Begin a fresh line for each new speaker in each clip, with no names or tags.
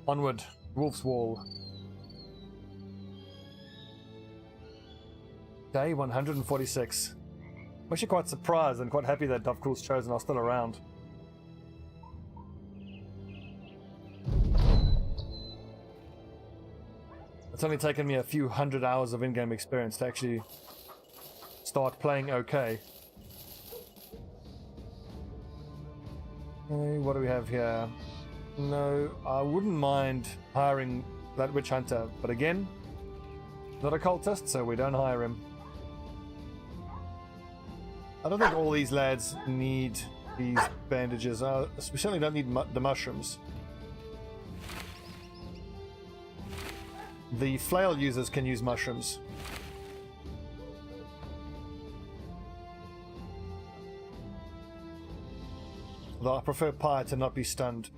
Onward, Wolf's Wall. Day 146. I'm actually quite surprised and quite happy that Davkul's chosen are still around. It's only taken me a few hundred hours of in-game experience to actually start playing okay. Okay, what do we have here? No, I wouldn't mind hiring that witch hunter, but again, not a cultist, so we don't hire him. I don't think all these lads need these bandages. We certainly don't need the mushrooms. The flail users can use mushrooms. Although I prefer Pyre to not be stunned.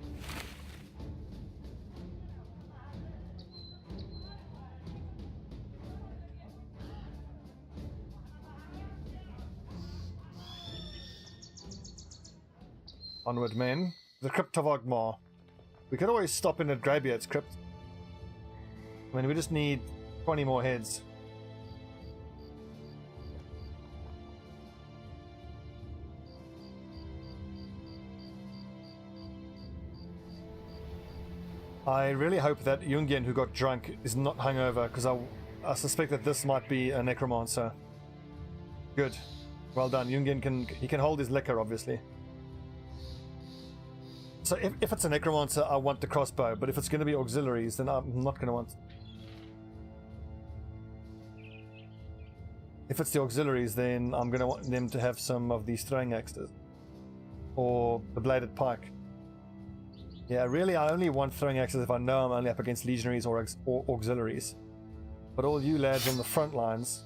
Onward, men. The Crypt of Ogmar. We could always stop in at Greybeard's crypt. I mean, we just need 20 more heads. I really hope that Jungian, who got drunk, is not hungover, because I suspect that this might be a necromancer. Good. Well done. Jungian can hold his liquor, obviously. So if it's a necromancer, I want the crossbow, but if it's going to be auxiliaries, then I'm not going to want... If it's the auxiliaries, then I'm going to want them to have some of these throwing axes. Or the bladed pike. Yeah, really, I only want throwing axes if I know I'm only up against legionaries or auxiliaries. But all you lads on the front lines...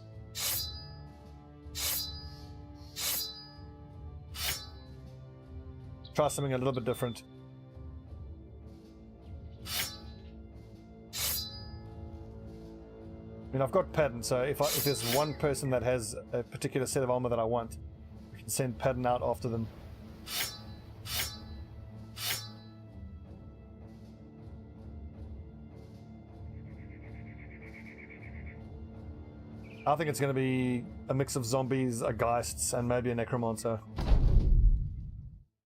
Try something a little bit different. I mean, I've got Padden, so if there's one person that has a particular set of armor that I want, I can send Padden out after them. I think it's going to be a mix of zombies, a geists, and maybe a necromancer.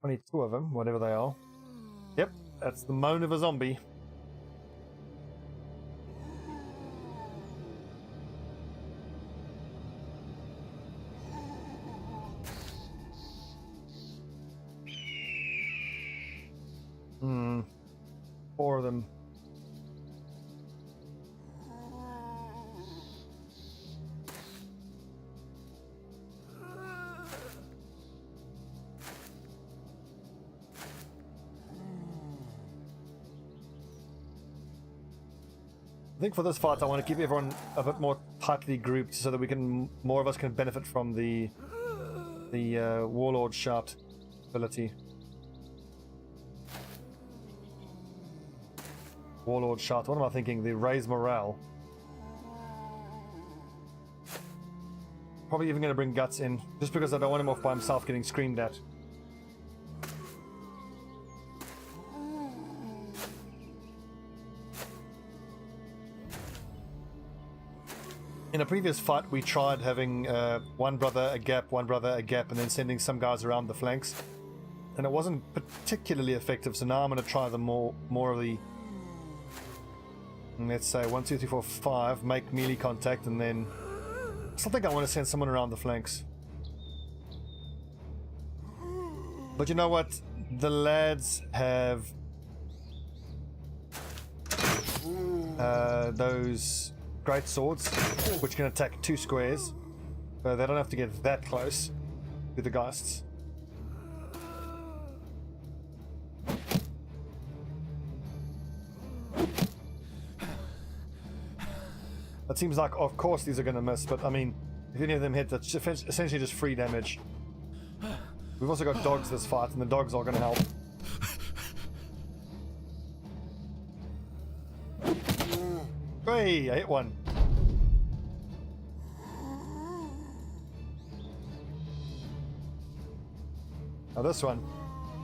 22 of them, whatever they are. Yep, that's the moan of a zombie. Four of them. I think for this fight I want to keep everyone a bit more tightly grouped so that more of us can benefit from the Warlord Shout ability. Warlord Shout, what am I thinking? The Raise Morale. Probably even going to bring Guts in, just because I don't want him off by himself getting screamed at. In a previous fight, we tried having one brother a gap, and then sending some guys around the flanks, and it wasn't particularly effective. So now I'm going to try the more of the, let's say 1, 2, 3, 4, 5, make melee contact, and then I still think I want to send someone around the flanks. But you know what? The lads have those great swords, which can attack 2 squares, so they don't have to get that close to the geists. It seems like, of course, these are going to miss, but I mean, if any of them hit, that's essentially just free damage. We've also got dogs this fight, and the dogs are going to help. Hey, I hit one. Now this one.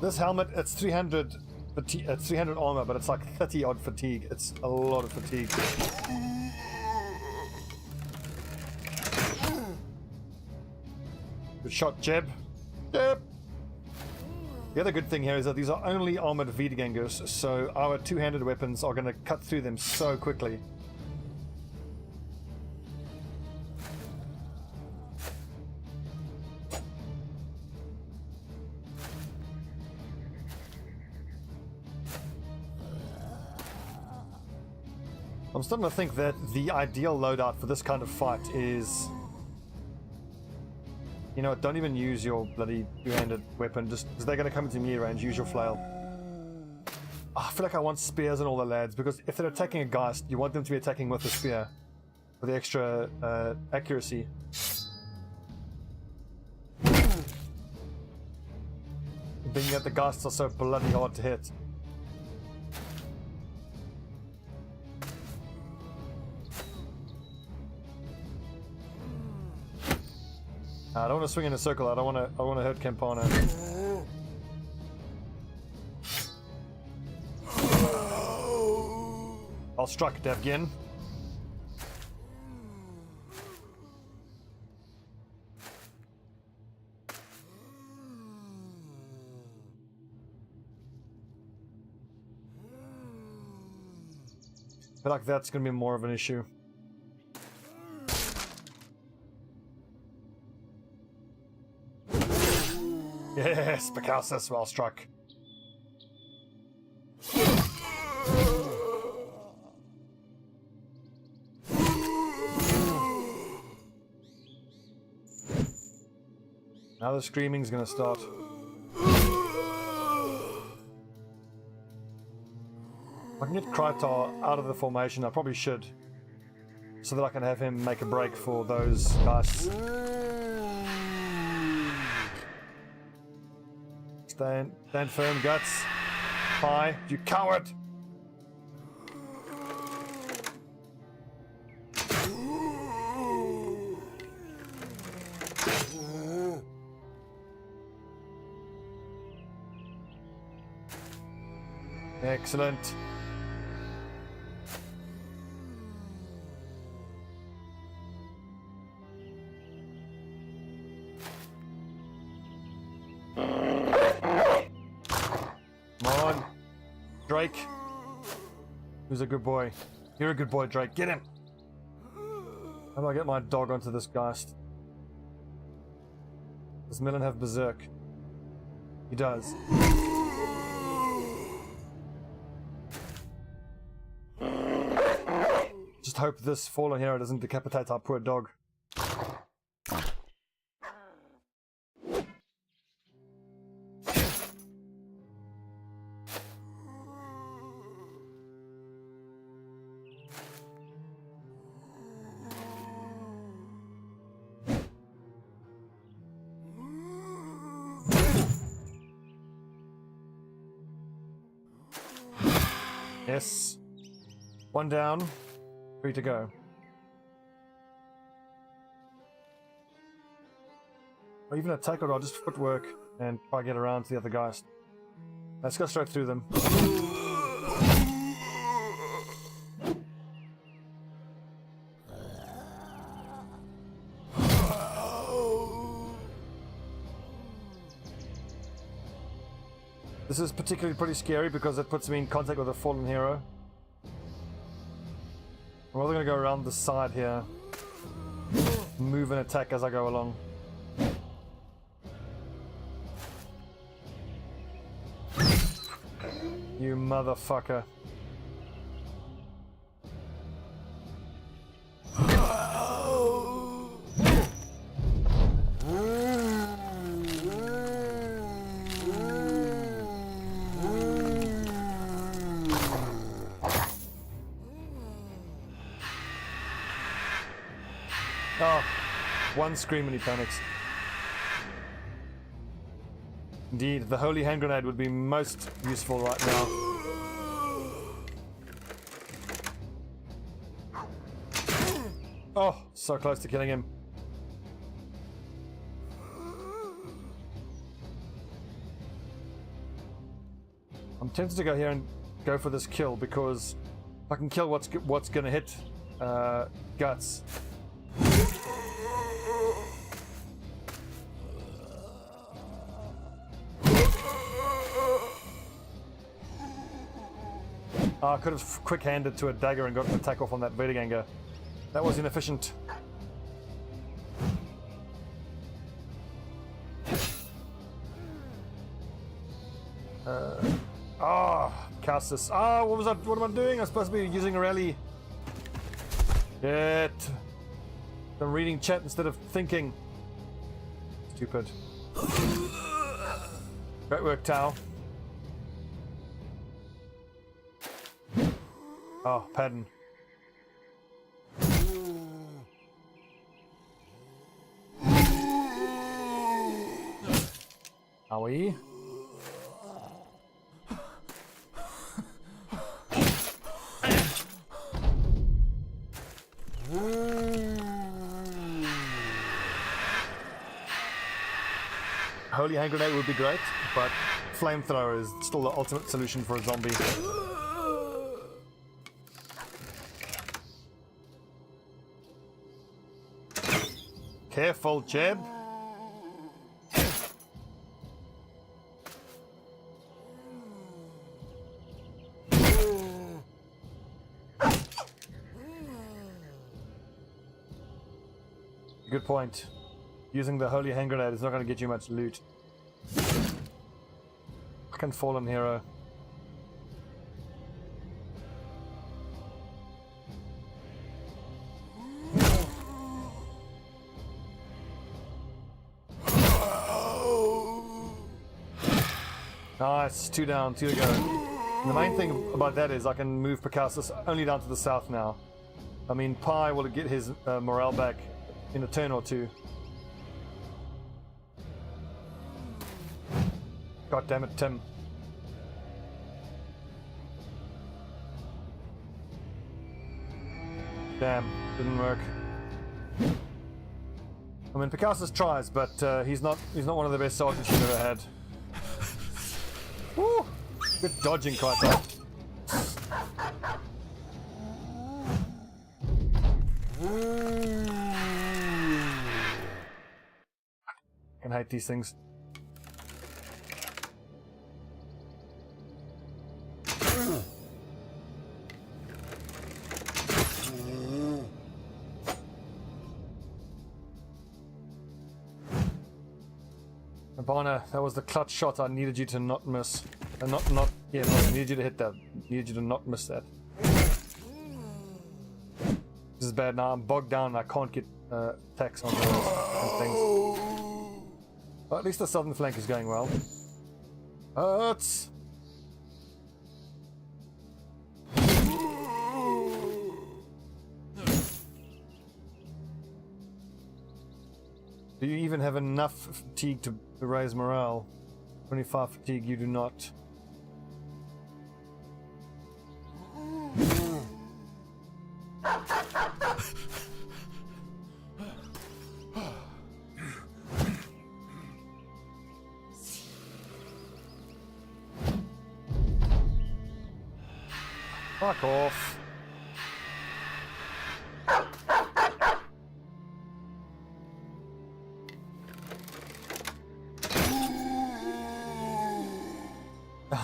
This helmet, it's 300 it's 300 armor, but it's like 30 odd fatigue. It's a lot of fatigue. Good shot, Jeb. Jeb! The other good thing here is that these are only armored Wiedegangers, so our two-handed weapons are going to cut through them so quickly. I'm starting to think that the ideal loadout for this kind of fight is... You know what, don't even use your bloody two-handed weapon, just because they're going to come into melee range, use your flail. Oh, I feel like I want spears and all the lads, because if they're attacking a Geist, you want them to be attacking with a spear, for the extra accuracy. Being that the Geists are so bloody hard to hit. I don't want to swing in a circle. I want to hurt Campana. I'll strike Davkul. I feel like that's going to be more of an issue. Yes, Picasso, well struck. Now the screaming's gonna start. I can get Krytar out of the formation, I probably should. So that I can have him make a break for those guys. Stand firm, Guts. Hi, you coward! Excellent. Drake. Who's a good boy? You're a good boy, Drake. Get him! How do I get my dog onto this Geist? Does Millen have Berserk? He does. Just hope this fallen hero doesn't decapitate our poor dog. Yes. One down. 3 to go. Or even attack, or I'll just footwork and try to get around to the other guys. Let's go straight through them. This is particularly pretty scary because it puts me in contact with a fallen hero. I'm rather going to go around the side here. Move and attack as I go along. You motherfucker. Oh, one scream and he panics. Indeed, the holy hand grenade would be most useful right now. Oh, so close to killing him. I'm tempted to go here and go for this kill because if I can kill what's gonna hit guts. I could have quick-handed to a dagger and got an attack off on that Vertiganger. That was inefficient. Cassis. What was that? What am I doing? I'm supposed to be using a rally. Shit. I'm reading chat instead of thinking. Stupid. Great work, Tao. Oh, Padden. Are we? Holy hand grenade would be great, but flamethrower is still the ultimate solution for a zombie. Careful, Jeb. Good point. Using the holy hand grenade is not going to get you much loot. Fucking fallen hero. Nice, 2 down, 2 to go. And the main thing about that is I can move Picasso only down to the south now. I mean, Pi will get his morale back in a turn or two. God damn it, Tim. Damn, didn't work. I mean, Picasso tries, but he's not one of the best sergeants you've ever had. Woo! Good dodging, Krypton. I hate these things. Abana, that was the clutch shot I needed you to not miss. I needed you to hit that. Needed you to not miss that. This is bad now. I'm bogged down and I can't get attacks on those things. But at least the southern flank is going well. Hurts! Do you even have enough fatigue to raise morale? 25 fatigue, you do not. Fuck off.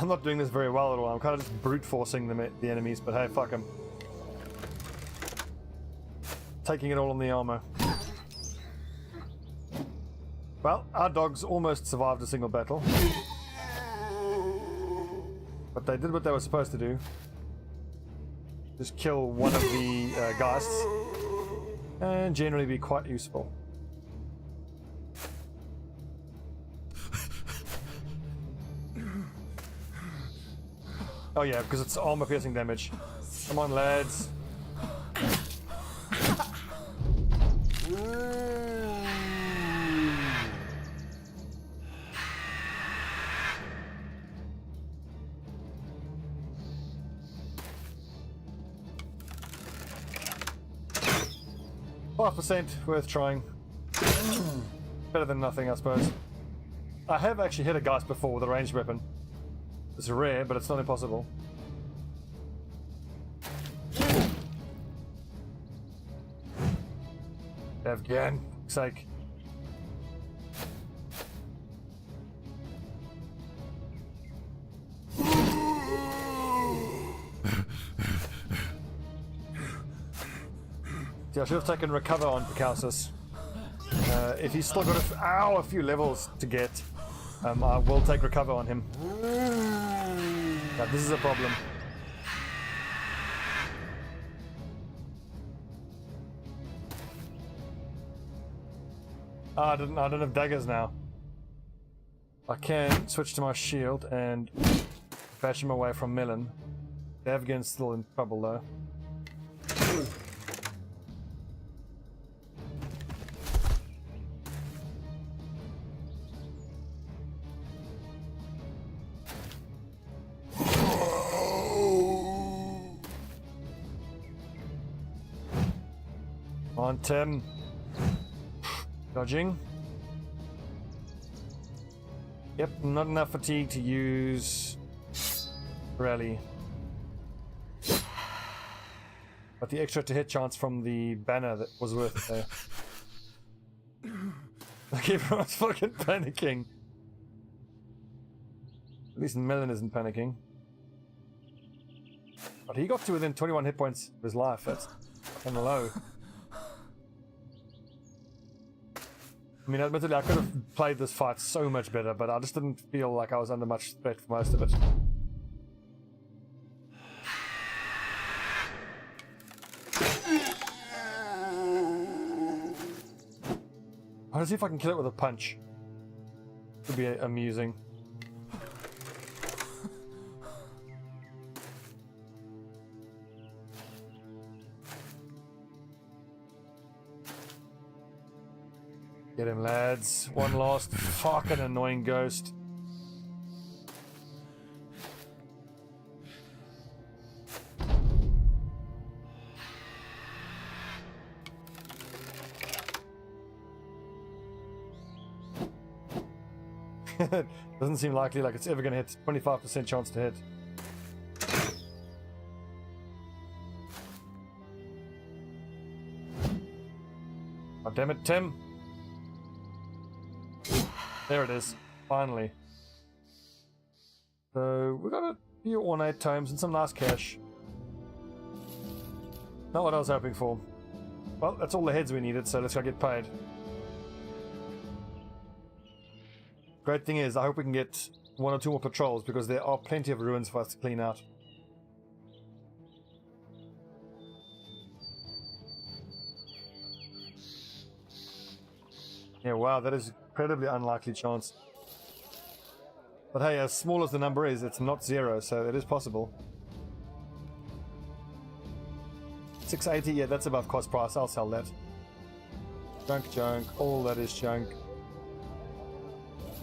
I'm not doing this very well at all. I'm kind of just brute forcing the enemies, but hey, fuck them. Taking it all on the armor. Well, our dogs almost survived a single battle. But they did what they were supposed to do. Just kill one of the geists. And generally be quite useful. Oh yeah, because it's armor piercing damage. Come on, lads. %, worth trying. Better than nothing, I suppose. I have actually hit a geist before with a ranged weapon. It's rare, but it's not impossible. Again, fuck's sake. See, I should have taken recover on Picausis. If he's still got a few levels to get, I will take recover on him. Yeah, this is a problem. I don't have daggers now. I can switch to my shield and bash him away from Melon. Davgan's still in trouble though. On Tim. Dodging. Yep, not enough fatigue to use rally. But the extra to hit chance from the banner that was worth it there. Like everyone's fucking panicking. At least Melon isn't panicking. But he got to within 21 hit points of his life. That's on the low. I mean, admittedly, I could have played this fight so much better, but I just didn't feel like I was under much threat for most of it. I want to see if I can kill it with a punch. Could be amusing. Get him, lads. One last fucking annoying ghost. Doesn't seem likely like it's ever going to hit. 25% chance to hit. Oh, damn it, Tim. There it is, finally. So, we got a few ornate tomes and some nice cash. Not what I was hoping for. Well, that's all the heads we needed, so let's go get paid. Great thing is, I hope we can get 1 or 2 more patrols, because there are plenty of ruins for us to clean out. Yeah, wow, that is incredibly unlikely chance. But hey, as small as the number is, it's not 0, so it is possible. 680, yeah, that's above cost price. I'll sell that. Junk, all that is junk.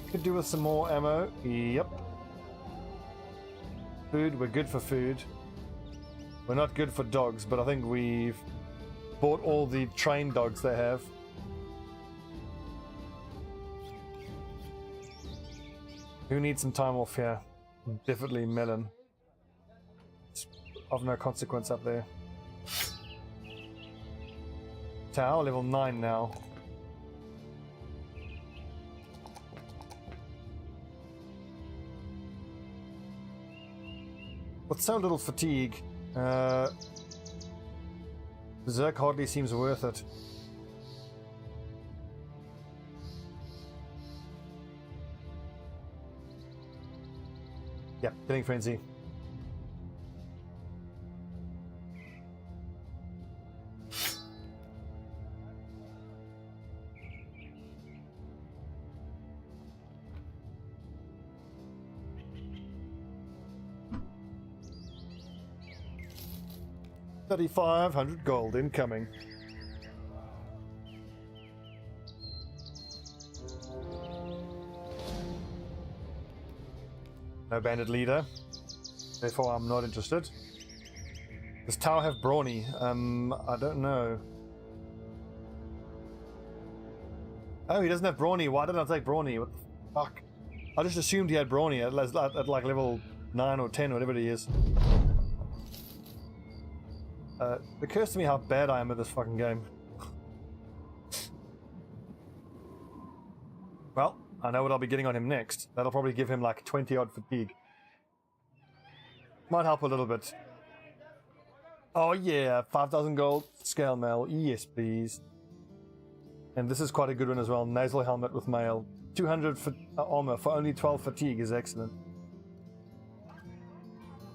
We could do with some more ammo. Yep. Food, we're good for food. We're not good for dogs, but I think we've bought all the trained dogs they have. Who needs some time off here? Definitely Melon. It's of no consequence up there. Tau, level 9 now. With so little fatigue, Berserk hardly seems worth it. Yeah, killing frenzy. $3,500 gold incoming. No bandit leader, therefore I'm not interested. Does Tau have Brawny? I don't know. Oh, he doesn't have Brawny. Why didn't I take Brawny? What the fuck? I just assumed he had Brawny at like level 9 or 10, whatever it is. It occurs to me how bad I am at this fucking game. Well, I know what I'll be getting on him next. That'll probably give him like 20 odd fatigue. Might help a little bit. Oh yeah, 5,000 gold, scale mail, yes please. And this is quite a good one as well, nasal helmet with mail. 200 armor for only 12 fatigue is excellent.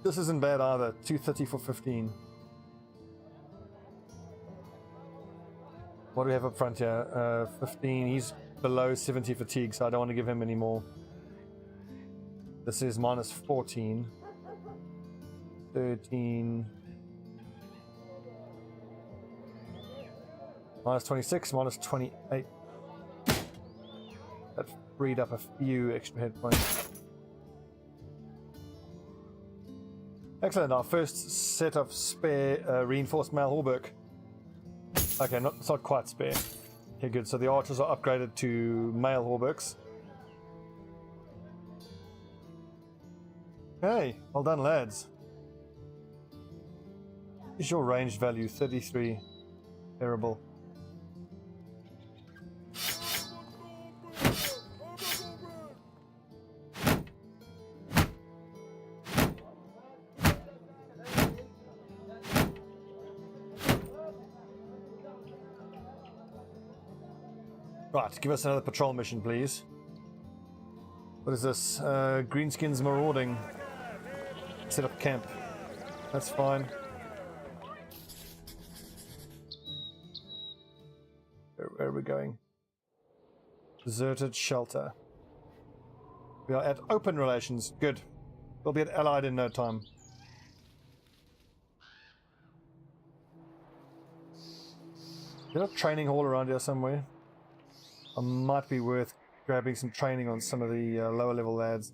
This isn't bad either, 230 for 15. What do we have up front here? 15, he's below 70 fatigue, so I don't want to give him any more. This is minus 14. 13. Minus 26, minus 28. That freed up a few extra hit points. Excellent, our first set of spare reinforced mail hauberk. Okay, it's not quite spare. Okay, good. So the archers are upgraded to mail hauberks. Okay, well done, lads. Is your ranged value 33? Terrible. Right, give us another patrol mission, please. What is this? Greenskins marauding. Set up camp. That's fine. Where are we going? Deserted shelter. We are at open relations. Good. We'll be at Allied in no time. Is there a training hall around here somewhere? It might be worth grabbing some training on some of the lower level lads.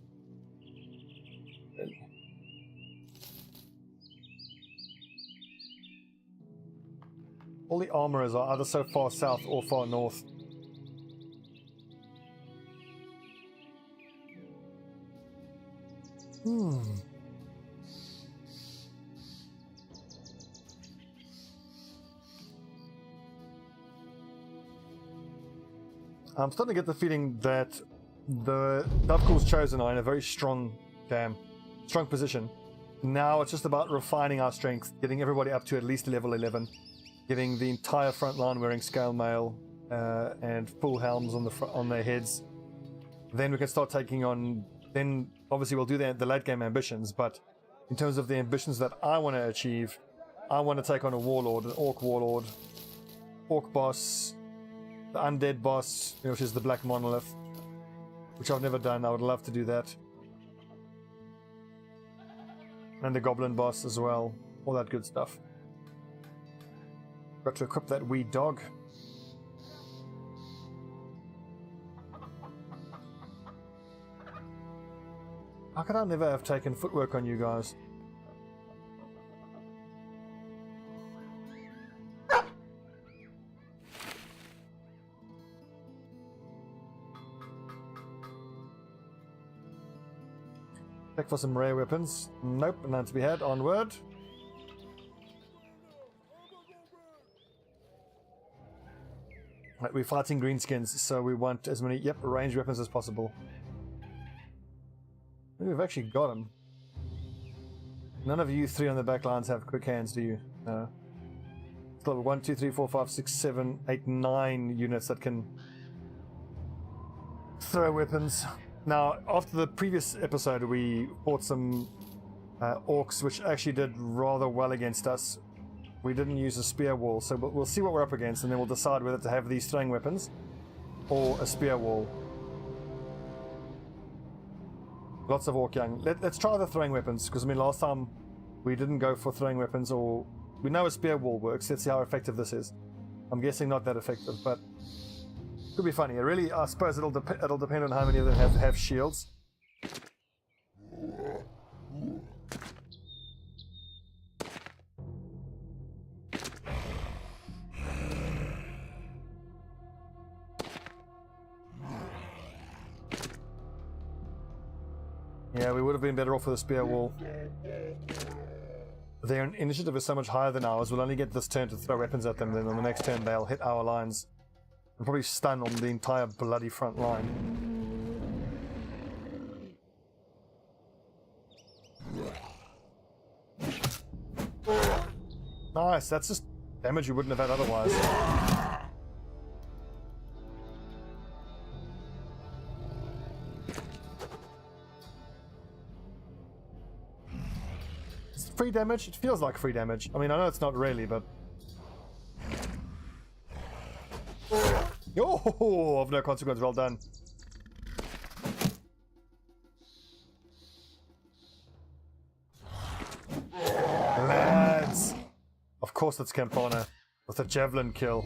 All the armorers are either so far south or far north. I'm starting to get the feeling that the Davkul's chosen are in a very strong position. Now it's just about refining our strength, getting everybody up to at least level 11, getting the entire front line wearing scale mail and full helms on their heads. Then we can start taking on. Then obviously we'll do the late game ambitions, but in terms of the ambitions that I want to achieve, I want to take on a warlord, an orc warlord, orc boss, the undead boss, which is the black monolith, which I've never done. I would love to do that. And the goblin boss as well. All that good stuff. Got to equip that wee dog. How could I never have taken footwork on you guys? Check for some rare weapons. Nope, none to be had. Onward. Right, we're fighting greenskins, so we want as many, ranged weapons as possible. Maybe we've actually got them. None of you three on the back lines have quick hands, do you? No. Still have 1, 2, 3, 4, 5, 6, 7, 8, 9 units that can throw weapons. Now, after the previous episode, we fought some orcs, which actually did rather well against us. We didn't use a spear wall, so we'll see what we're up against, and then we'll decide whether to have these throwing weapons or a spear wall. Lots of orc young. Let's try the throwing weapons, because I mean, last time we didn't go for throwing weapons, or we know a spear wall works. Let's see how effective this is. I'm guessing not that effective, but could be funny. Really, I suppose it'll depend on how many of them have shields. Yeah, we would have been better off with a spear wall. Their initiative is so much higher than ours. We'll only get this turn to throw weapons at them, then on the next turn they'll hit our lines. And probably stun on the entire bloody front line. Nice, that's just damage you wouldn't have had otherwise. It's free damage? It feels like free damage. I mean, I know it's not really, but... Oh, of no consequence, well done. Lads! Of course it's Campana, with a javelin kill.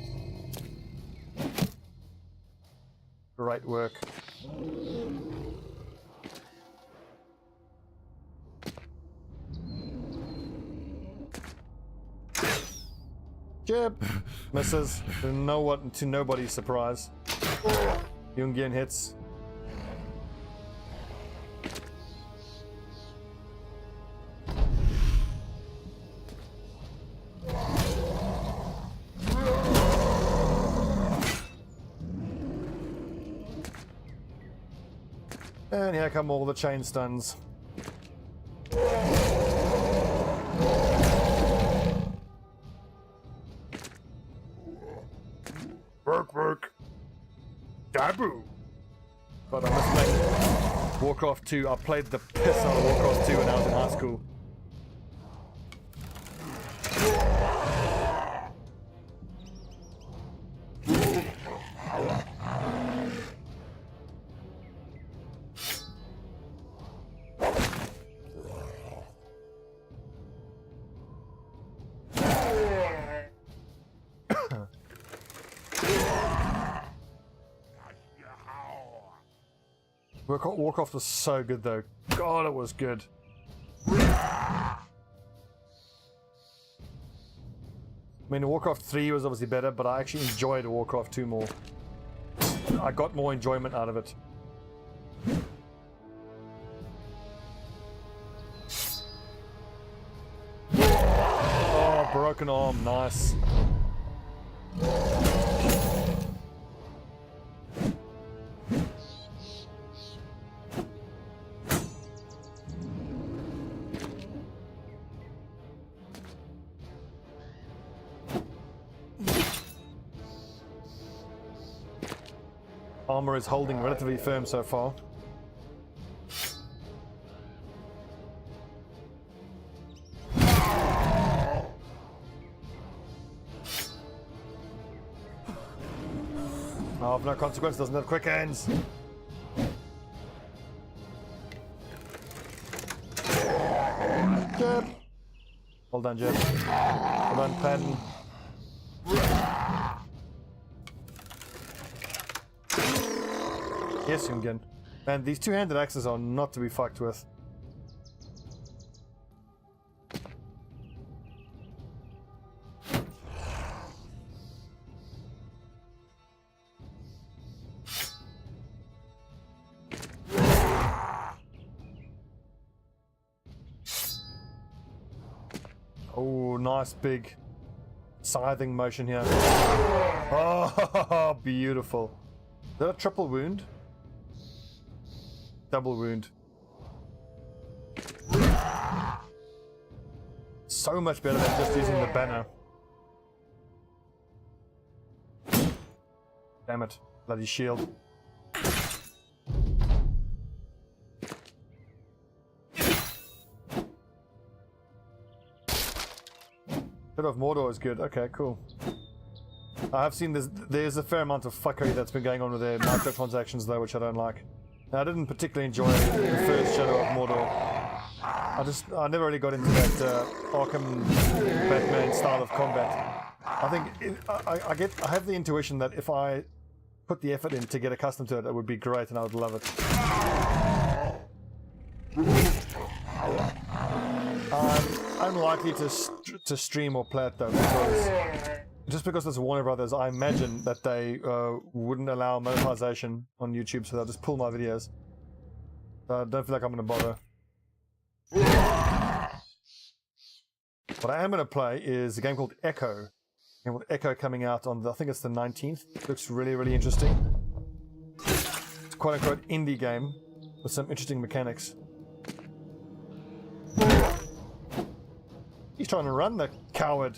Great work. Jib! Misses. To nobody's surprise. Jungian hits. And here come all the chain stuns. Work. Taboo. But I must make Warcraft 2. I played the piss out of Warcraft 2 when I was in high school. Warcraft was so good though. God, it was good. I mean, Warcraft 3 was obviously better, but I actually enjoyed Warcraft 2 more. I got more enjoyment out of it. Oh, broken arm, nice. Armor is holding relatively firm so far. Oh, of no consequence, doesn't have quick hands. Jeb. Well done, Jeb. Well done, Patton. Yes, Jungian. And these two-handed axes are not to be fucked with. Oh, nice big scything motion here. Oh, beautiful. Is that a triple wound? Double wound. So much better than just using the banner. Damn it. Bloody shield. Bit of Mordor is good. Okay, cool. I have seen there's a fair amount of fuckery that's been going on with their microtransactions though, which I don't like. Now, I didn't particularly enjoy the first Shadow of Mordor. I never really got into that Arkham Batman style of combat. I think I have the intuition that if I put the effort in to get accustomed to it, it would be great and I would love it. I'm unlikely to stream or play it though, because it's Warner Brothers, I imagine that they wouldn't allow monetization on YouTube, so they'll just pull my videos. I don't feel like I'm going to bother. What I am going to play is a game called Echo. A game called Echo coming out on, I think it's the 19th. It looks really, really interesting. It's quote-unquote indie game with some interesting mechanics. He's trying to run, the coward.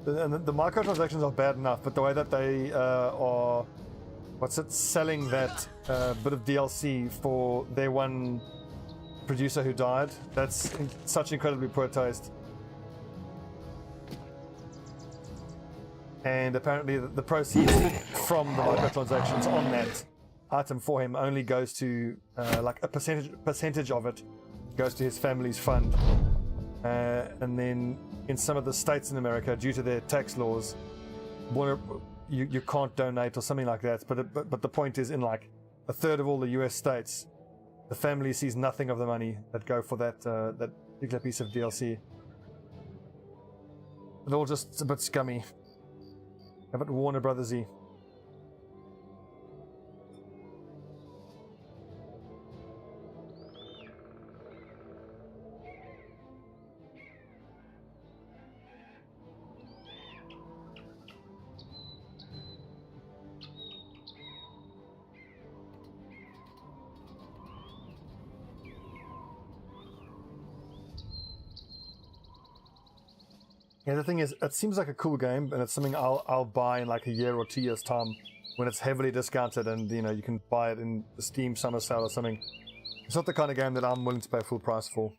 And the microtransactions are bad enough, but the way that they are, selling that bit of DLC for their one producer who died, that's such incredibly poor taste. And apparently the proceeds from the microtransactions on that item for him only goes to, like a percentage of it goes to his family's fund. And then in some of the states in America, due to their tax laws, you can't donate or something like that. But the point is, in like a third of all the US states, the family sees nothing of the money that go for that that particular piece of DLC. It's all just a bit scummy, a bit Warner Brothers-y. Yeah, the thing is, it seems like a cool game, and it's something I'll buy in like a year or 2 years' time when it's heavily discounted, and you know you can buy it in the Steam summer sale or something. It's not the kind of game that I'm willing to pay full price for.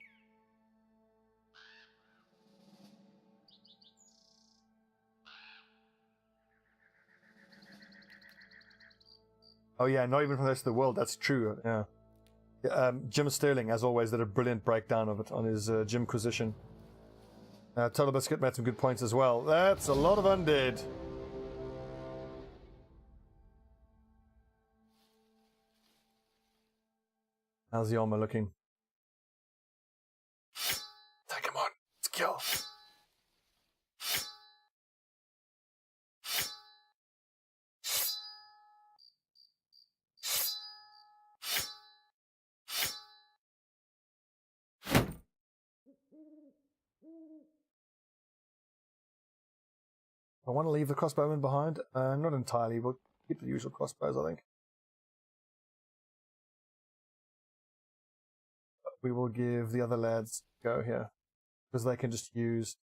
Oh yeah, not even from the rest of the world. That's true. Yeah. Jim Sterling, as always, did a brilliant breakdown of it on his Jimquisition. Total Biscuit made some good points as well. That's a lot of undead. How's the armor looking? Take him on. Let's kill. I want to leave the crossbowmen behind. Not entirely. We'll keep the usual crossbows, I think. But we will give the other lads a go here, because they can just use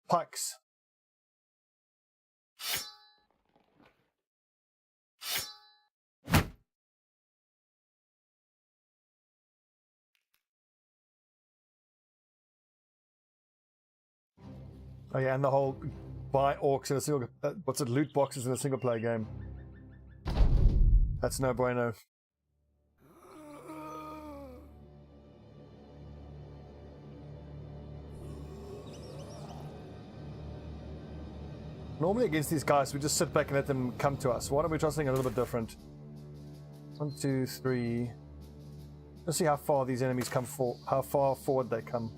pikes. Oh yeah, and the whole buy orcs in a single, loot boxes in a single player game. That's no bueno. Normally against these guys, we just sit back and let them come to us. Why don't we try something a little bit different? 1, 2, 3. Let's see how far these enemies come for, how far forward they come.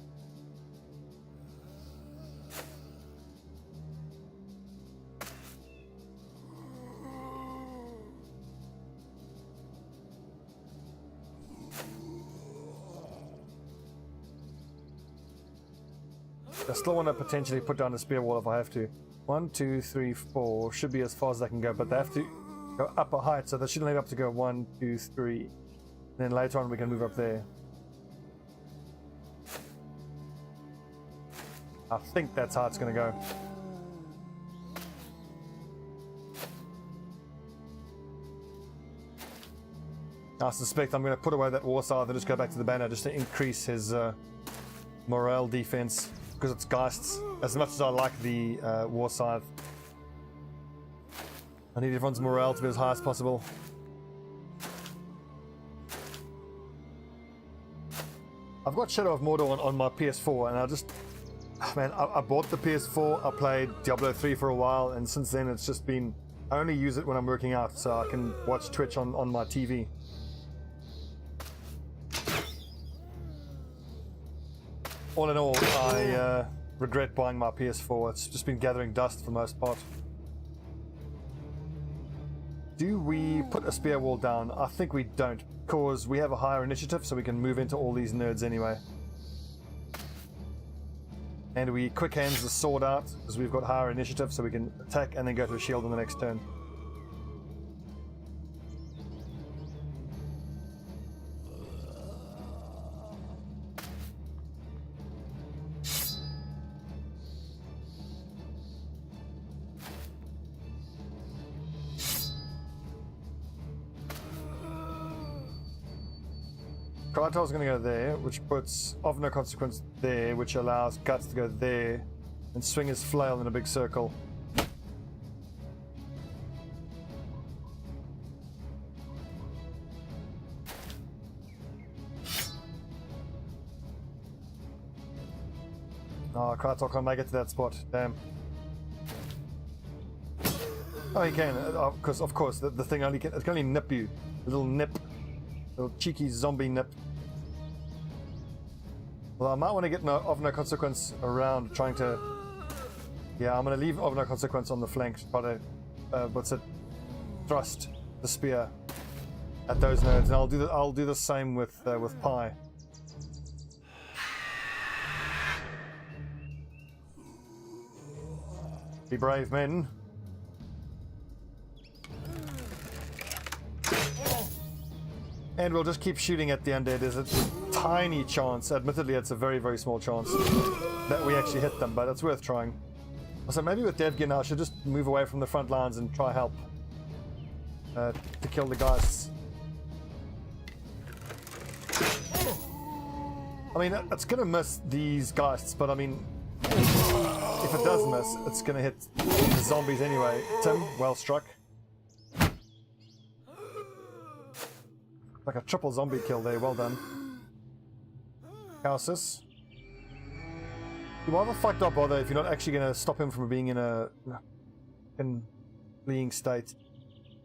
I still want to potentially put down a spear wall if I have to. 1, 2, 3, 4 should be as far as they can go, but they have to go up a height, so they shouldn't have to go 1, 2, 3. Then later on we can move up there. I think that's how it's going to go. I suspect I'm going to put away that war scythe and just go back to the banner just to increase his morale defense. Because it's geists. As much as I like the war scythe, I need everyone's morale to be as high as possible. I've got Shadow of Mordor on my PS4, and I just, man, I bought the PS4. I played Diablo 3 for a while, and since then it's just been, I only use it when I'm working out, so I can watch Twitch on my TV. all in all, I regret buying my PS4. It's just been gathering dust for the most part. Do we put a spear wall down? I think we don't, because we have a higher initiative, so we can move into all these nerds anyway. And we quick hands the sword out, because we've got higher initiative, so we can attack and then go to a shield on the next turn. Kratos is going to go there, which puts of no consequence there, which allows Guts to go there and swing his flail in a big circle. Oh, Kratos can't make it to that spot. Damn. Oh, he can, because of course the thing only can only nip you. A little nip. Little cheeky zombie nip. Well, I might want to get of no consequence around trying to... Yeah, I'm going to leave of no consequence on the flank. Try to, thrust the spear at those nerds, and I'll do the same with Pi. Be brave, men. And we'll just keep shooting at the undead. There's a tiny chance, admittedly it's a very, very small chance, that we actually hit them, but it's worth trying. So maybe with Devgin I should just move away from the front lines and try help to kill the geists. I mean, it's going to miss these geists, but I mean, if it does miss, it's going to hit the zombies anyway. Tim, well struck. Like a triple zombie kill there, well done. Houses. Why the fuck not bother if you're not actually going to stop him from being in a fleeing state?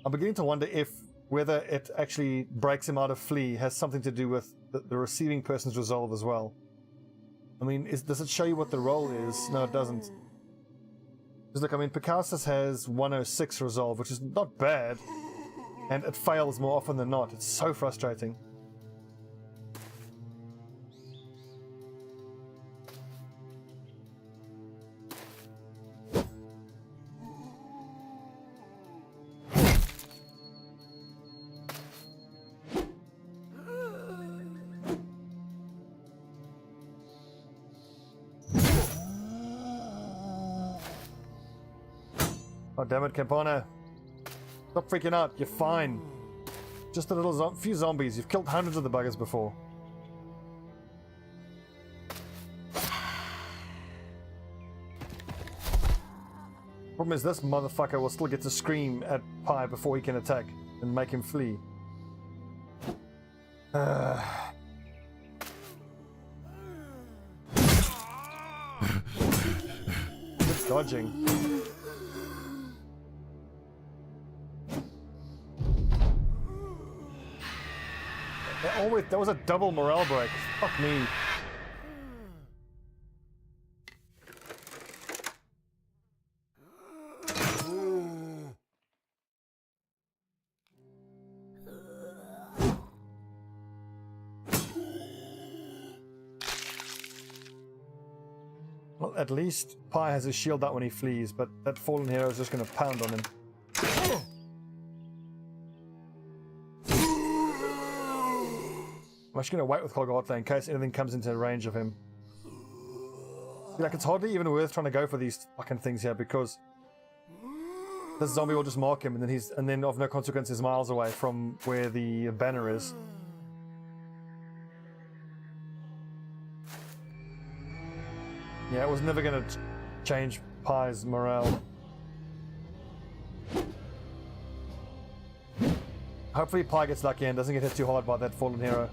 I'm beginning to wonder if whether it actually breaks him out of flee has something to do with the receiving person's resolve as well. I mean, does it show you what the roll is? No, it doesn't. Because look, I mean, Picasso has 106 resolve, which is not bad. And it fails more often than not. It's so frustrating. Oh, damn it, Campana. Stop freaking out, you're fine. Just a little few zombies. You've killed hundreds of the buggers before. Problem is, this motherfucker will still get to scream at Pi before he can attack and make him flee. Good dodging. That was a double morale break. Fuck me. Well, at least Pi has his shield out when he flees, but that fallen hero is just going to pound on him. I'm just going to wait with Kolgata in case anything comes into range of him. Like, it's hardly even worth trying to go for these fucking things here, because this zombie will just mark him, and then of no consequence is miles away from where the banner is. Yeah, it was never going to change Pi's morale. Hopefully Pi gets lucky and doesn't get hit too hard by that fallen hero.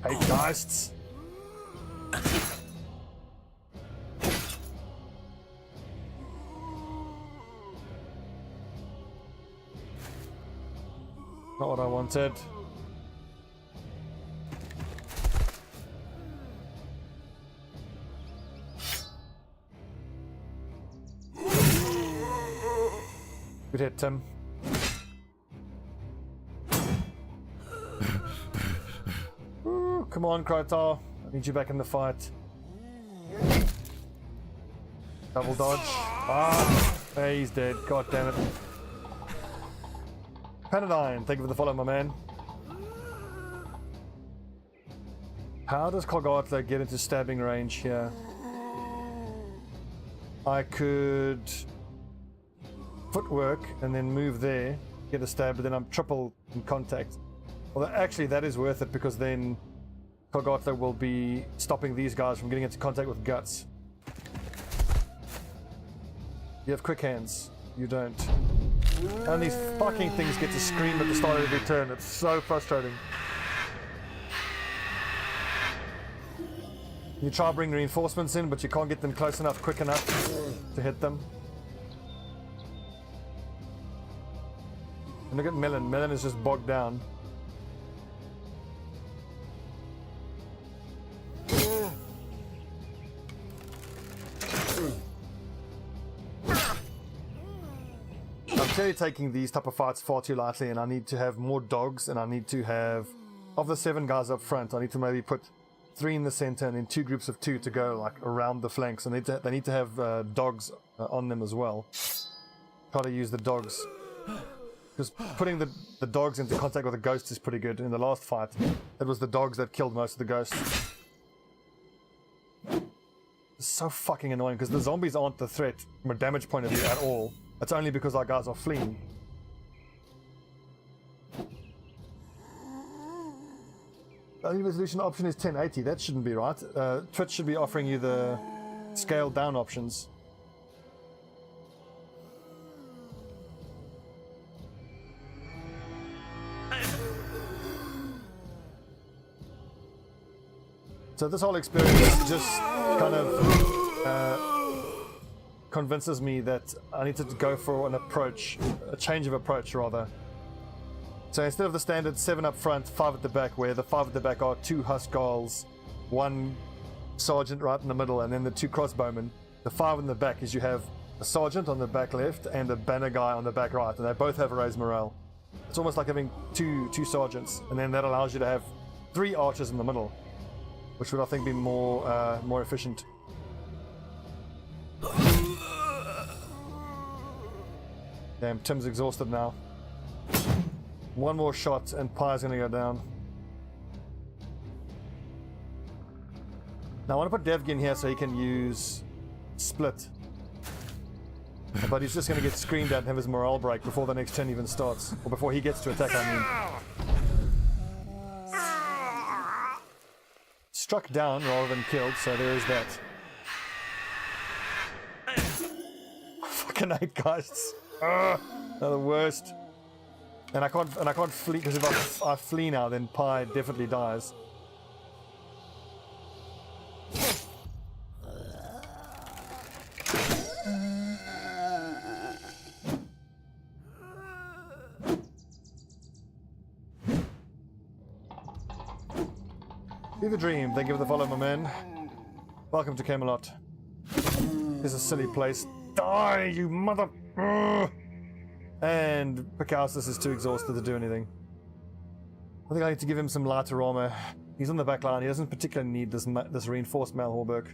Hey, geists! Not what I wanted. Good hit, Tim. Ooh, come on, Krotar. I need you back in the fight. Double dodge. Ah, he's dead. God damn it. Panadine, thank you for the follow, my man. How does Kogartler get into stabbing range here? I could footwork and then move there, get a stab, but then I'm triple in contact. Well, actually, that is worth it because then Kogartler will be stopping these guys from getting into contact with guts. You have quick hands. You don't. And these fucking things get to scream at the start of every turn. It's so frustrating. You try to bring reinforcements in, but you can't get them close enough, quick enough to hit them. And look at Melon. Melon is just bogged down. I'm clearly taking these type of fights far too lightly, and I need to have more dogs, and I need to have, of the 7 guys up front, I need to maybe put 3 in the center and then 2 groups of 2 to go like around the flanks, and they need to have dogs on them as well. Try to use the dogs, because putting the dogs into contact with the ghosts is pretty good. In the last fight, it was the dogs that killed most of the ghosts. It's so fucking annoying because the zombies aren't the threat from a damage point of view at all. It's only because our guys are fleeing. The only resolution option is 1080. That shouldn't be right. Twitch should be offering you the scaled down options. So this whole experience just kind of convinces me that I need to go for an approach, a change of approach rather. So instead of the standard 7 up front, 5 at the back, where the 5 at the back are 2 Huskarls, 1 sergeant right in the middle, and then the 2 crossbowmen, the 5 in the back is you have a sergeant on the back left and a banner guy on the back right, and they both have raised morale. It's almost like having two sergeants, and then that allows you to have 3 archers in the middle, which would I think be more efficient. Damn, Tim's exhausted now. 1 more shot and Pie's gonna go down. Now I want to put Devgin here so he can use split. But he's just gonna get screamed at and have his morale break before the next turn even starts. Or before he gets to attack, I mean. Struck down rather than killed, so there is that. Fucking 8 ghosts. They're the worst. And I can't flee, because if I flee now, then Pie definitely dies. Be the dream. Thank you for the follow, my man. Welcome to Camelot. This is a silly place. Die, you mother... And Picassus is too exhausted to do anything. I think I need to give him some lighter armor. He's on the back line. He doesn't particularly need this reinforced Malhorberg.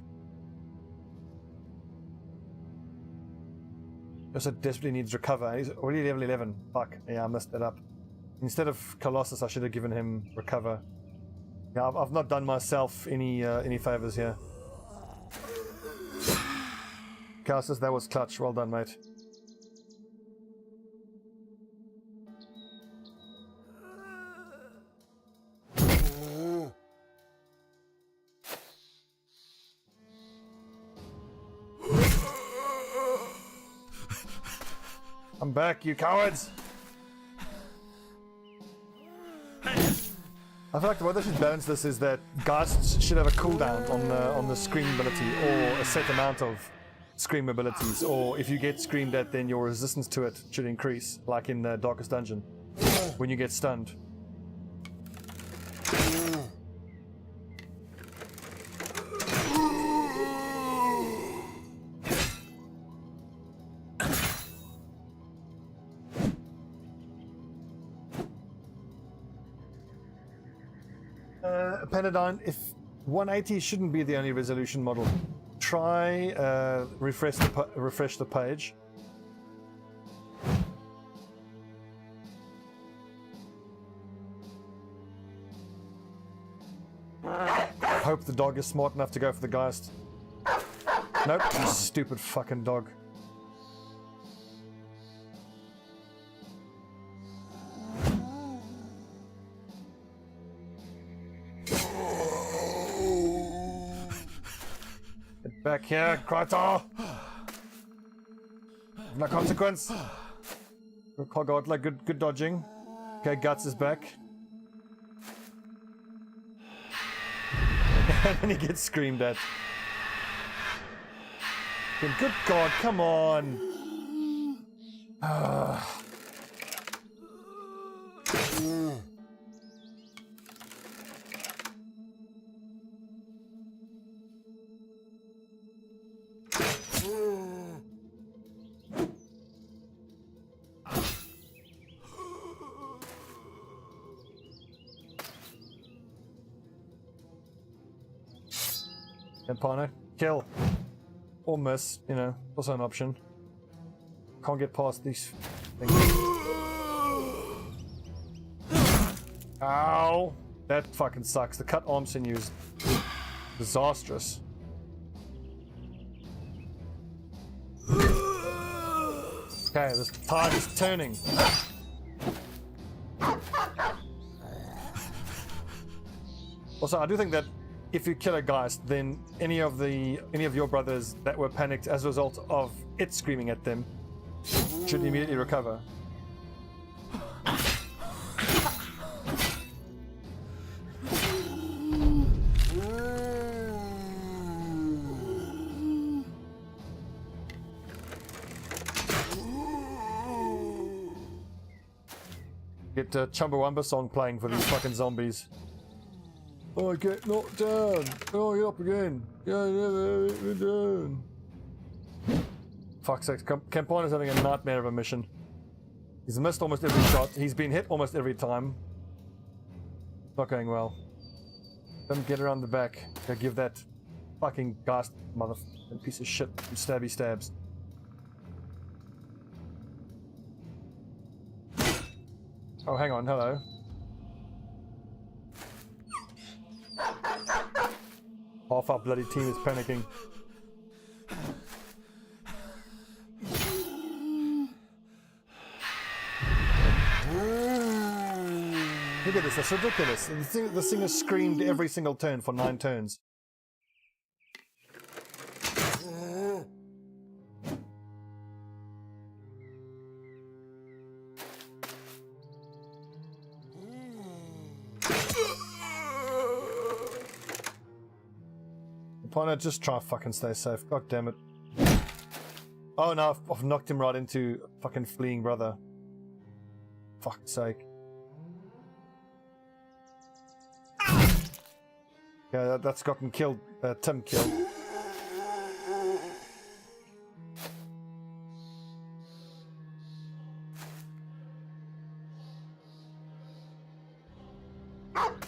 He also desperately needs recover. He's already level 11. Fuck. Yeah, I messed that up. Instead of Colossus, I should have given him recover. Yeah, I've not done myself any favors here. Picassus, that was clutch. Well done, mate. I'm back, you cowards! I feel like the way they should balance this is that ghosts should have a cooldown on the screen ability, or a set amount of scream abilities, or if you get screamed at, then your resistance to it should increase, like in the Darkest Dungeon, when you get stunned. Penadine, if 180 shouldn't be the only resolution model, try refresh the page. Hope the dog is smart enough to go for the Geist. Nope, you stupid fucking dog. Get back here, Kratos! No consequence. God, like good dodging. Okay, Guts is back. And then he gets screamed at. Good God, come on! Partner, kill or miss, you know, also an option. Can't get past these things. Ow! That fucking sucks. The cut arm sinews, disastrous. Okay, this tide is turning. Also, I do think that if you kill a Geist, then any of your brothers that were panicked as a result of it screaming at them should immediately recover. Get a Chumbawamba song playing for these fucking zombies. Oh, I get knocked down. Oh, you're up again. Yeah, you're down. Fuck's sake, Campana's having a nightmare of a mission. He's missed almost every shot. He's been hit almost every time. Not going well. Don't get around the back. Gotta give that fucking Geist motherfucking piece of shit some stabby stabs. Oh, hang on, hello. Half our bloody team is panicking. Look at this, that's ridiculous. This thing has screamed every single turn for 9 turns. Why not just try fucking stay safe? God damn it. Oh no, I've knocked him right into fucking fleeing brother. Fuck's sake. Yeah, that's gotten killed. Tim killed.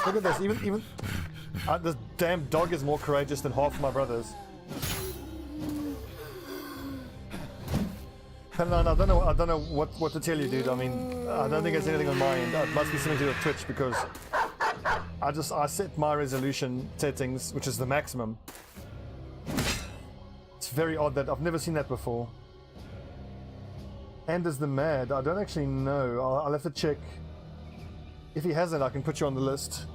Look at this, even this damn dog is more courageous than half of my brothers. And I don't know what to tell you, dude. I mean, I don't think it's anything on my end. It must be something to do with Twitch, because I set my resolution settings, which is the maximum. It's very odd that I've never seen that before. And is the mad? I don't actually know. I'll have to check. If he hasn't, I can put you on the list.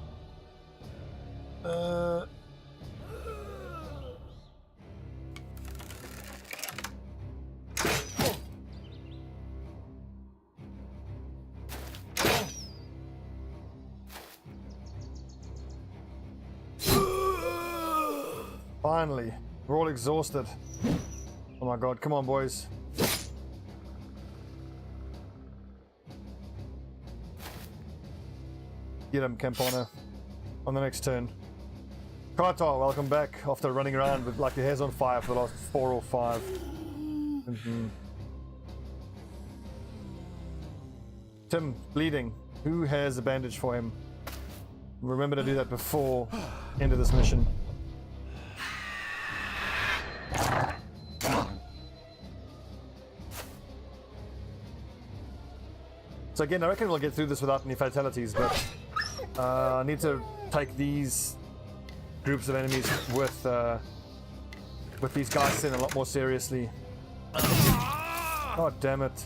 Finally, we're all exhausted. Oh my god, come on, boys. Get him, Campana. On the next turn. Cartar, welcome back after running around with like your hair's on fire for the last 4 or 5. Tim, bleeding. Who has a bandage for him? Remember to do that before end of this mission. So again, I reckon we'll get through this without any fatalities, but I need to take these groups of enemies with these guys in a lot more seriously. God damn it.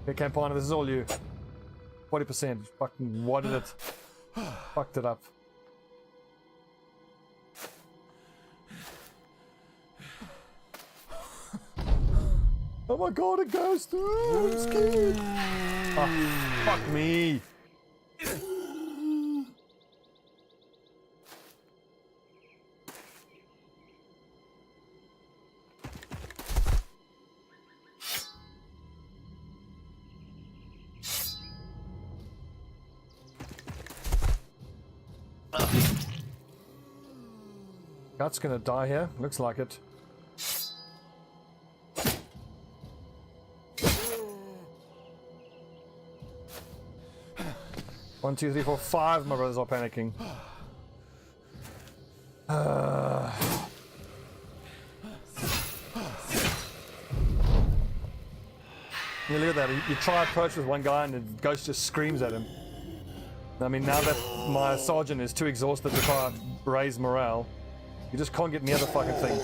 Okay, Campana, this is all you. 40%. Fucking wadded it. Fucked it up. Oh my god, a ghost! Oh, I'm scared! Oh, fuck me! Gut's gonna die here, looks like it. One, two, three, four, 5. My brothers are panicking. Yeah, look at that. You try to approach with one guy and the ghost just screams at him. I mean, now that my sergeant is too exhausted to try and raise morale, you just can't get near the fucking thing.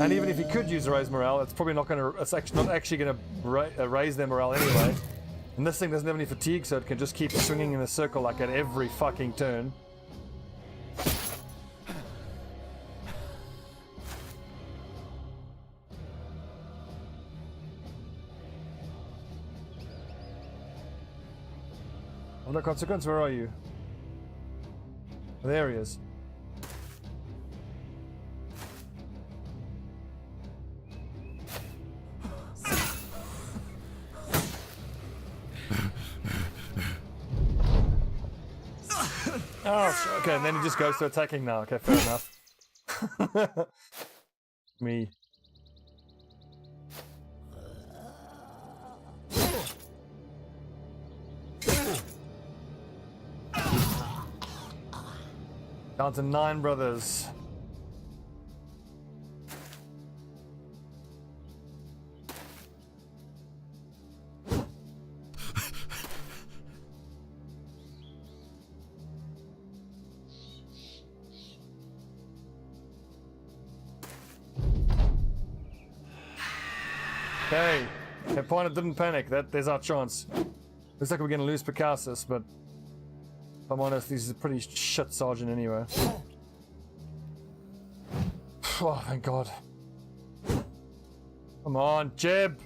And even if you could use raise morale, it's probably not going to. It's not actually going to raise their morale anyway. And this thing doesn't have any fatigue, so it can just keep swinging in a circle like at every fucking turn. Under consequence, where are you? There he is. Oh, okay, and then he just goes to attacking now. Okay, fair enough. Me. Down to 9 brothers. Okay, Campana didn't panic. There's our chance. Looks like we're gonna lose Picasso, but if I'm honest, he's a pretty shit sergeant anyway. Oh, thank God. Come on, Jeb!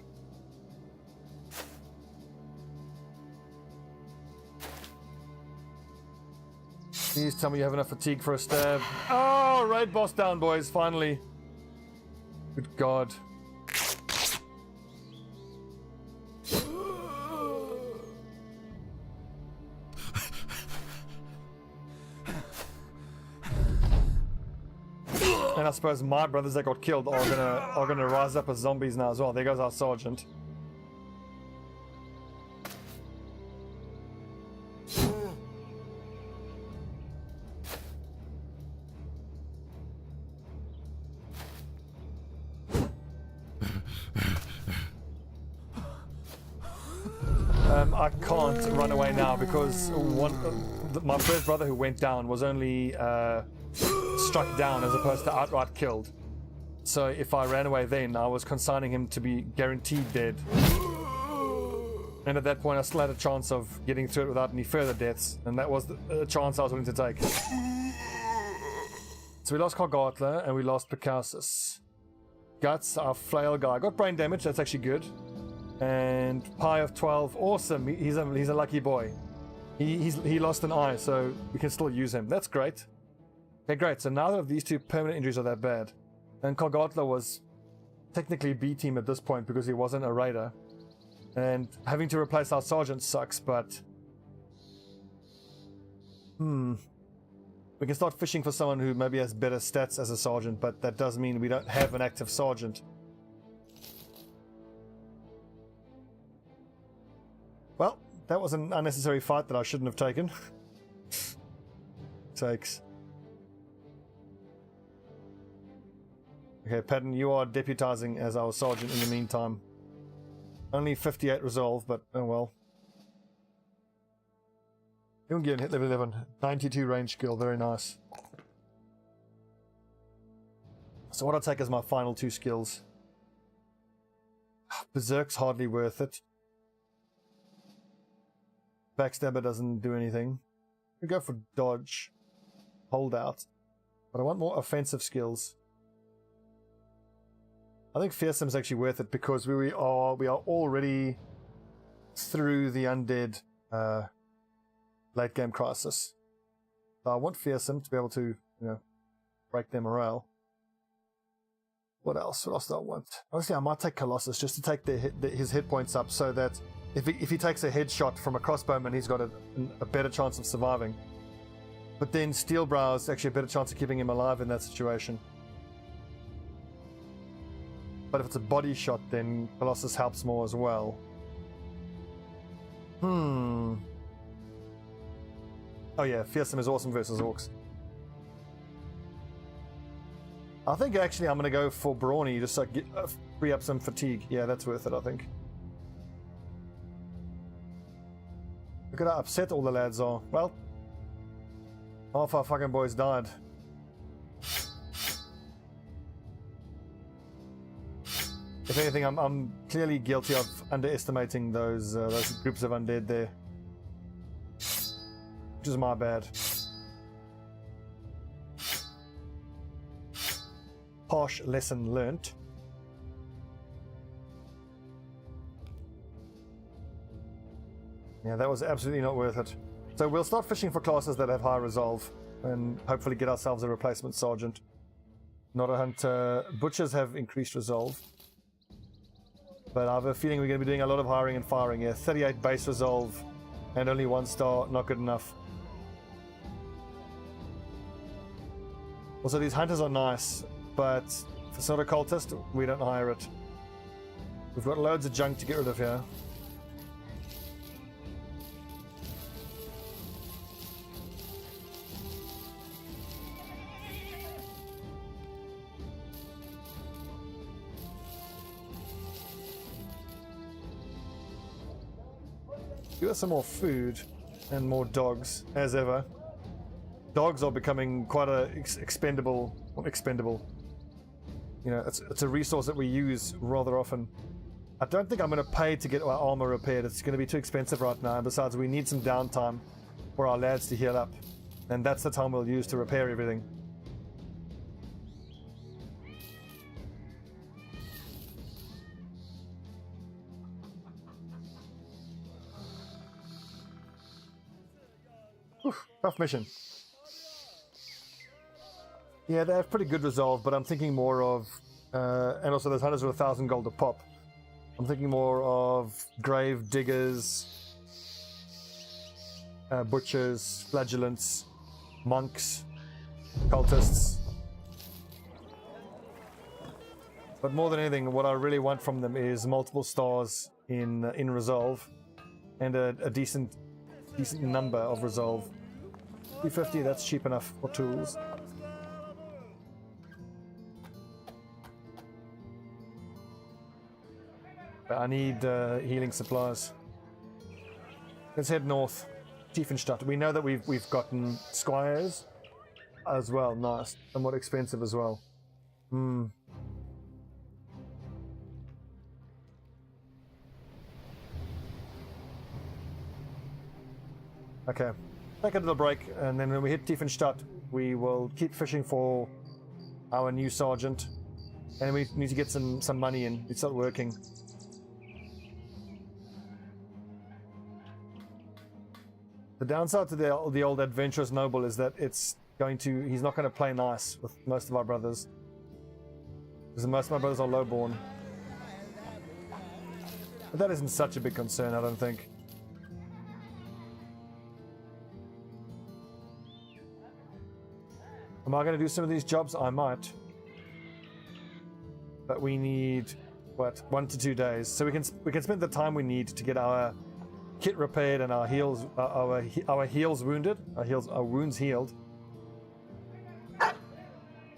Please tell me you have enough fatigue for a stab. Oh, raid boss down, boys, finally. Good God. And I suppose my brothers that got killed are gonna rise up as zombies now as well. There goes our sergeant. I can't run away now because my first brother who went down was only struck down as opposed to outright killed. So if I ran away then, I was consigning him to be guaranteed dead. And at that point I still had a chance of getting through it without any further deaths, and that was the chance I was willing to take. So we lost Kargatla and we lost Picassus. Guts, our flail guy, got brain damage, that's actually good. And pie of 12. Awesome. He's a lucky boy. He lost an eye, so we can still use him. That's great. Okay, great. So neither of these two permanent injuries are that bad. And Kogatla was technically B team at this point because he wasn't a raider. And having to replace our sergeant sucks, but we can start fishing for someone who maybe has better stats as a sergeant, but that does mean we don't have an active sergeant. Well, that was an unnecessary fight that I shouldn't have taken. Takes. Okay, Patton, you are deputizing as our sergeant in the meantime. Only 58 resolve, but oh well. You can get hit level 11. 92 range skill, very nice. So what I'll take as my final two skills. Berserk's hardly worth it. Backstabber doesn't do anything. We go for dodge. Holdout. But I want more offensive skills. I think Fearsome's actually worth it because we are already through the undead late game crisis. So I want Fearsome to be able to, break their morale. What else? What else do I want? Honestly, I might take Colossus just to take his hit points up so that if he takes a headshot from a crossbowman, he's got a better chance of surviving. But then Steelbrow's actually a better chance of keeping him alive in that situation. But if it's a body shot, then Colossus helps more as well. Oh yeah, Fearsome is awesome versus Orcs. I think actually I'm going to go for Brawny just so I get, free up some fatigue. Yeah, that's worth it, I think. Look at how upset all the lads are. Well, half our fucking boys died. If anything, I'm clearly guilty of underestimating those groups of undead there. Which is my bad. Harsh lesson learnt. Yeah, that was absolutely not worth it. So we'll start fishing for classes that have high resolve and hopefully get ourselves a replacement sergeant. Not a hunter. Butchers have increased resolve. But I have a feeling we're going to be doing a lot of hiring and firing here. 38 base resolve and only 1 star, not good enough. Also, these hunters are nice, but if it's not a cultist, we don't hire it. We've got loads of junk to get rid of here. Give us some more food and more dogs, as ever. Dogs are becoming quite a expendable. You know, it's a resource that we use rather often. I don't think I'm going to pay to get our armor repaired. It's going to be too expensive right now. And besides, we need some downtime for our lads to heal up. And that's the time we'll use to repair everything. Tough mission. Yeah, they have pretty good resolve, but I'm thinking more of, and also those hunters are 1,000 gold a pop. I'm thinking more of grave diggers, butchers, flagellants, monks, cultists. But more than anything, what I really want from them is multiple stars in resolve and a decent number of resolve. 250, that's cheap enough for tools. But I need healing supplies. Let's head north. Tiefenstadt. We know that we've gotten squires as well. Nice. Somewhat expensive as well. Okay. Take a little break, and then when we hit Tiefenstadt, we will keep fishing for our new sergeant. And we need to get some money in. We start working. The downside to the old adventurous noble is that he's not going to play nice with most of our brothers. Because most of my brothers are lowborn. But that isn't such a big concern, I don't think. Am I going to do some of these jobs? I might. But we need, what, 1 to 2 days. So we can spend the time we need to get our kit repaired and our heals wounded, our wounds healed.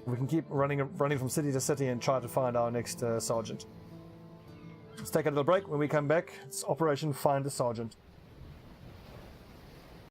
We can keep running from city to city and try to find our next sergeant. Let's take a little break. When we come back, it's Operation Find a Sergeant.